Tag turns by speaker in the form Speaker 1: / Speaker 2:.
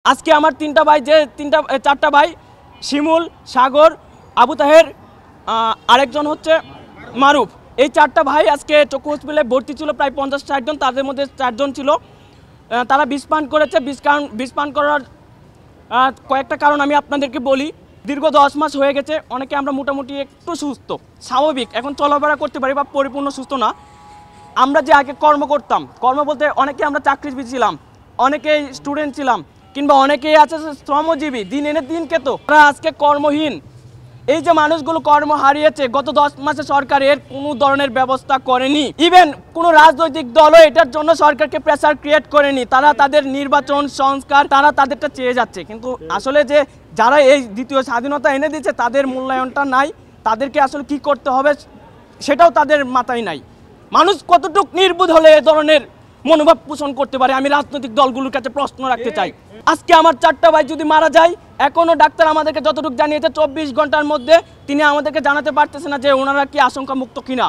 Speaker 1: আজকে আমার তিনটা ভাই চারটা ভাই শিমুল, সাগর, আবু তাহের, আরেকজন হচ্ছে মারুফ। এই চারটা ভাই আজকে চক্ষু হসপিটালে ভর্তি ছিল প্রায় 50-60 জন, তাদের মধ্যে 4 জন ছিল তারা বিষ পান করেছে। বিষ পান করার কয়েকটা কারণ আমি আপনাদেরকে বলি। দীর্ঘ 10 মাস হয়ে গেছে, অনেকে আমরা মোটামুটি একটু সুস্থ স্বাভাবিক এখন চলাফেরা করতে পারি বা পরিপূর্ণ সুস্থ না। আমরা যে আগে কর্ম করতাম, কর্ম বলতে অনেকে আমরা চাকরিজীবী ছিলাম, অনেকেই স্টুডেন্ট ছিলাম, কিংবা অনেকেই আছে শ্রমজীবী, দিন এনে দিন খেত, তারা আজকে কর্মহীন। এই যে মানুষগুলো কর্ম হারিয়েছে, গত 10 মাসে সরকার এর কোনো ধরনের ব্যবস্থা করেনি। ইভেন কোনো রাজনৈতিক দলও এটার জন্য সরকারকে প্রেসার ক্রিয়েট করেনি। তারা তাদের নির্বাচন সংস্কার তারা তাদেরটা চেয়ে যাচ্ছে, কিন্তু আসলে যে যারা এই দ্বিতীয় স্বাধীনতা এনে দিচ্ছে তাদের মূল্যায়নটা নাই। তাদেরকে আসলে কি করতে হবে সেটাও তাদের মাথায় নাই। মানুষ কতটুকু নির্বোধ হলে এ ধরনের মনোভাব পোষণ করতে পারে, আমি রাজনৈতিক দলগুলোর কাছে প্রশ্ন রাখতে চাই। আজকে আমার চারটা ভাই যদি মারা যায়, এখনো ডাক্তার আমাদেরকে যতটুকু জানিয়েছে 24 ঘন্টার মধ্যে তিনি আমাদেরকে জানাতে পারতেছে না যে ওনারা কি আশঙ্কা মুক্ত কিনা।